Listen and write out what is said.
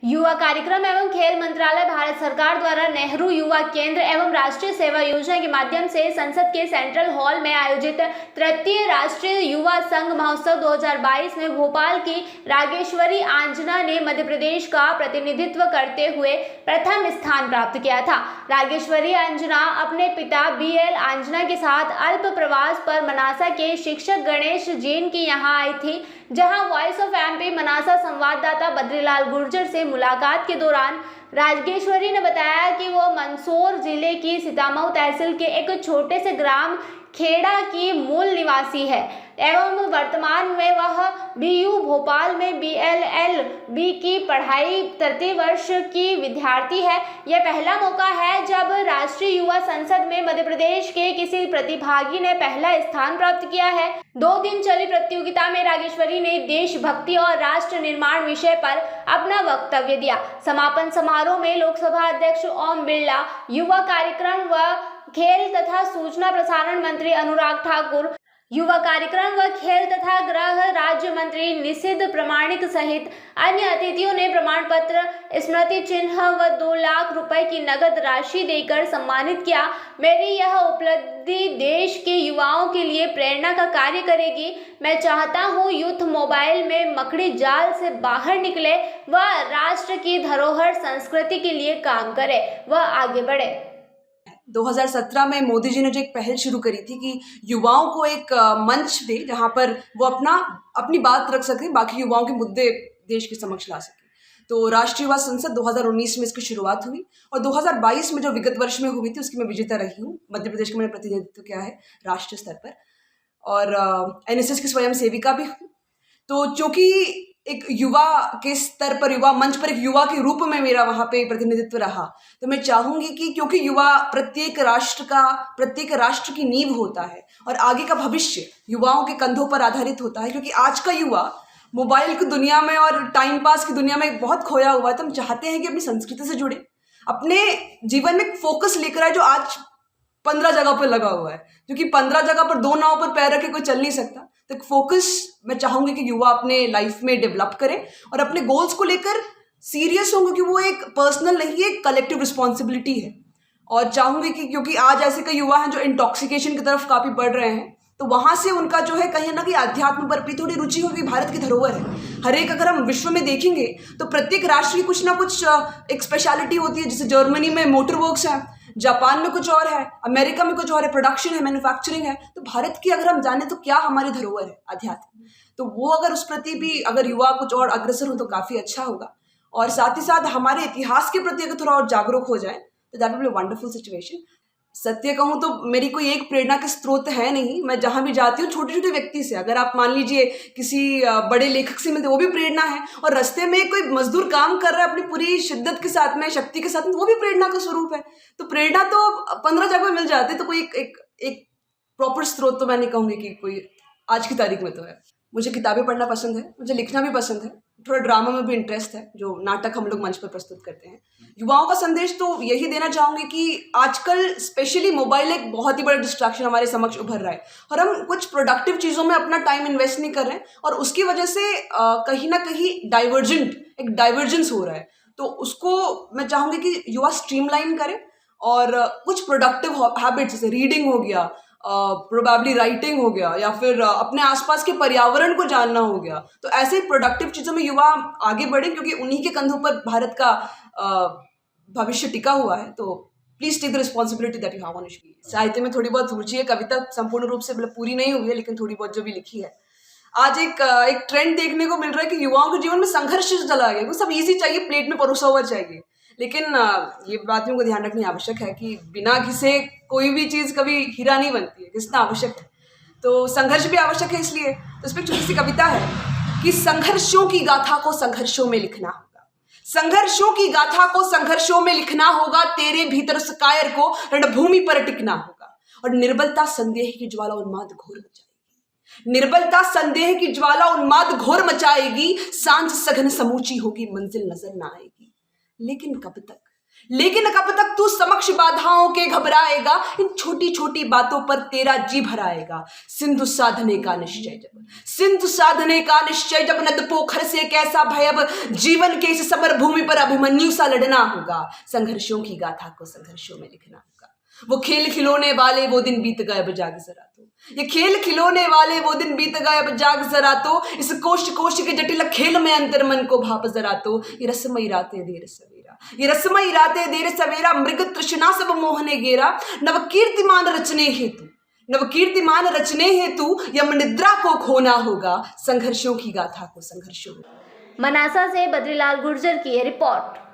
युवा कार्यक्रम एवं खेल मंत्रालय भारत सरकार द्वारा नेहरू युवा केंद्र एवं राष्ट्रीय सेवा योजना के माध्यम से संसद के सेंट्रल हॉल में आयोजित तृतीय राष्ट्रीय युवा संघ महोत्सव 2022 में भोपाल की रागेश्वरी आंजना ने मध्य प्रदेश का प्रतिनिधित्व करते हुए प्रथम स्थान प्राप्त किया था। रागेश्वरी आंजना अपने पिता BL आंजना के साथ अल्प प्रवास पर मनासा के शिक्षक गणेश जैन की यहां आई थी, जहां वॉइस ऑफ MP मनासा संवाददाता बद्रीलाल गुर्जर से मुलाकात के दौरान रागेश्वरी ने बताया कि वो मंदसौर जिले की सीतामऊ तहसील के एक छोटे से ग्राम खेड़ा की मूल निवासी है एवं वर्तमान में वह BU भोपाल में BLLB की पढ़ाई तृतीय वर्ष की विद्यार्थी है। यह पहला मौका है जब राष्ट्रीय युवा संसद में मध्य प्रदेश के किसी प्रतिभागी ने पहला स्थान प्राप्त किया है। 2 दिन चली प्रतियोगिता में रागेश्वरी ने देशभक्ति और राष्ट्र निर्माण विषय पर अपना वक्तव्य दिया। समापन समारोह में लोकसभा अध्यक्ष ओम बिरला, युवा कार्यक्रम व खेल तथा सूचना प्रसारण मंत्री अनुराग ठाकुर, युवा कार्यक्रम व खेल तथा गृह राज्य मंत्री निषिद्ध प्रामाणिक सहित अन्य अतिथियों ने प्रमाण पत्र, स्मृति चिन्ह व 2 लाख रुपए की नगद राशि देकर सम्मानित किया। मेरी यह उपलब्धि देश के युवाओं के लिए प्रेरणा का कार्य करेगी। मैं चाहता हूँ यूथ मोबाइल में मकड़ी जाल से बाहर निकले व राष्ट्र की धरोहर संस्कृति के लिए काम करे व आगे बढ़े। 2017 में मोदी जी ने जो एक पहल शुरू करी थी कि युवाओं को एक मंच दे जहां पर वो अपनी बात रख सके, बाकी युवाओं के मुद्दे देश के समक्ष ला सके। तो राष्ट्रीय युवा संसद 2019 में इसकी शुरुआत हुई और 2022 में जो विगत वर्ष में हुई थी उसकी मैं विजेता रही हूँ। मध्य प्रदेश का मैंने प्रतिनिधित्व किया है राष्ट्रीय स्तर पर और NSS की स्वयं सेविका भी हूँ। तो चूंकि एक युवा के स्तर पर, युवा मंच पर एक युवा के रूप में मेरा वहाँ पे प्रतिनिधित्व रहा, तो मैं चाहूँगी कि क्योंकि युवा प्रत्येक राष्ट्र की नींव होता है और आगे का भविष्य युवाओं के कंधों पर आधारित होता है, क्योंकि आज का युवा मोबाइल की दुनिया में और टाइम पास की दुनिया में बहुत खोया हुआ है। तो हम चाहते हैं कि अपनी संस्कृति से जुड़े, अपने जीवन में फोकस लेकर आए जो आज 15 जगह पर लगा हुआ है, क्योंकि 15 जगह पर 2 नाव पर पैर रख के कोई चल नहीं सकता। तो फोकस मैं चाहूंगी कि युवा अपने लाइफ में डेवलप करें और अपने गोल्स को लेकर सीरियस होंगे कि वो एक पर्सनल नहीं, एक कलेक्टिव रिस्पॉन्सिबिलिटी है। और चाहूंगी कि क्योंकि आज ऐसे कई युवा हैं जो इंटॉक्सिकेशन की तरफ काफी बढ़ रहे हैं, तो वहां से उनका जो है कहीं ना कहीं अध्यात्म पर भी थोड़ी रुचि होगी। भारत की धरोहर है, हर एक, अगर हम विश्व में देखेंगे तो प्रत्येक राष्ट्र की कुछ ना कुछ एक स्पेशलिटी होती है। जैसे जर्मनी में मोटर वर्क्स है, जापान में कुछ और है, अमेरिका में कुछ और है, प्रोडक्शन है, मैन्युफैक्चरिंग है। तो भारत की अगर हम जाने तो क्या हमारी धरोहर है, अध्यात्म। तो वो अगर उस प्रति भी अगर युवा कुछ और अग्रसर हो तो काफी अच्छा होगा। और साथ ही साथ हमारे इतिहास के प्रति अगर थोड़ा और जागरूक हो जाए तो that will be a wonderful situation. सत्य कहूँ तो मेरी कोई एक प्रेरणा के स्रोत है नहीं। मैं जहां भी जाती हूँ छोटे छोटे व्यक्ति से, अगर आप मान लीजिए किसी बड़े लेखक से मिलते, वो भी प्रेरणा है। और रास्ते में कोई मजदूर काम कर रहा है अपनी पूरी शिद्दत के साथ में, शक्ति के साथ में, वो भी प्रेरणा का स्वरूप है। तो प्रेरणा तो 15 जगह मिल जाती है। तो कोई एक प्रॉपर स्रोत तो मैं नहीं कहूँगी कि कोई आज की तारीख में तो है। मुझे किताबें पढ़ना पसंद है, मुझे लिखना भी पसंद है, थोड़ा ड्रामा में भी इंटरेस्ट है, जो नाटक हम लोग मंच पर प्रस्तुत करते हैं। युवाओं का संदेश तो यही देना चाहूंगी कि आजकल स्पेशली मोबाइल एक बहुत ही बड़ा डिस्ट्रैक्शन हमारे समक्ष उभर रहा है और हम कुछ प्रोडक्टिव चीज़ों में अपना टाइम इन्वेस्ट नहीं कर रहे हैं और उसकी वजह से कहीं ना कहीं एक डाइवर्जेंस हो रहा है। तो उसको मैं चाहूंगी कि युवा स्ट्रीमलाइन करें और कुछ प्रोडक्टिव हैबिट्स जैसे रीडिंग हो गया, प्रोबेबली राइटिंग हो गया, या फिर अपने आसपास के पर्यावरण को जानना हो गया। तो ऐसे ही प्रोडक्टिव चीज़ों में युवा आगे बढ़े, क्योंकि उन्हीं के कंधों पर भारत का भविष्य टिका हुआ है। तो please take the responsibility that you have on your. साहित्य में थोड़ी बहुत रुचि है, कविता संपूर्ण रूप से मतलब पूरी नहीं हुई है, लेकिन थोड़ी बहुत जो भी लिखी है। आज एक ट्रेंड देखने को मिल रहा है कि युवाओं के जीवन में संघर्ष चला गया, सब इजी चाहिए, प्लेट में परोसा हुआ चाहिए। लेकिन ये बातों को ध्यान रखनी आवश्यक है कि बिना घिसे कोई भी चीज़ कभी हीरा नहीं बनती है, घिसना आवश्यक है। तो संघर्ष भी आवश्यक है। इसलिए तो इस पर छोटी सी कविता है कि संघर्षों की गाथा को संघर्षों में लिखना होगा, संघर्षों की गाथा को संघर्षों में लिखना होगा, तेरे भीतर उस कायर को रणभूमि पर टिकना होगा। और निर्बलता संदेह की ज्वाला उन्माद घोर मचाएगी, निर्बलता संदेह की ज्वाला उन्माद घोर मचाएगी, सांझ सघन समूची होगी, मंजिल नजर ना आएगी। लेकिन कब तक, लेकिन कब तक तू समक्ष बाधाओं के घबराएगा, इन छोटी छोटी बातों पर तेरा जी भराएगा। सिंधु साधने का निश्चय जब, सिंधु साधने का निश्चय जब, नद पोखर से कैसा भय, अब जीवन के इस समर भूमि पर अभिमन्यु सा लड़ना होगा। संघर्षों की गाथा को संघर्षों में लिखना होगा। वो खेल खिलौने वाले वो दिन बीत गए, अब जाग जरा तो। ये खेल खिलौने वाले वो दिन बीत गए, अब जाग जरा तो। इस कोश कोश के जटिल खेल में अंतर मन को भाप जरा तो। ये रसमयी रातें देर सवेरा, ये रसमयी रातें देर सवेरा, मृग तृष्णा सब मोहने गेरा। नव कीर्तिमान रचने हेतु, नव कीर्तिमान रचने हेतु यम निद्रा को खोना होगा। संघर्षों की गाथा को संघर्षों में। मनासा से बद्रीलाल गुर्जर की ये रिपोर्ट।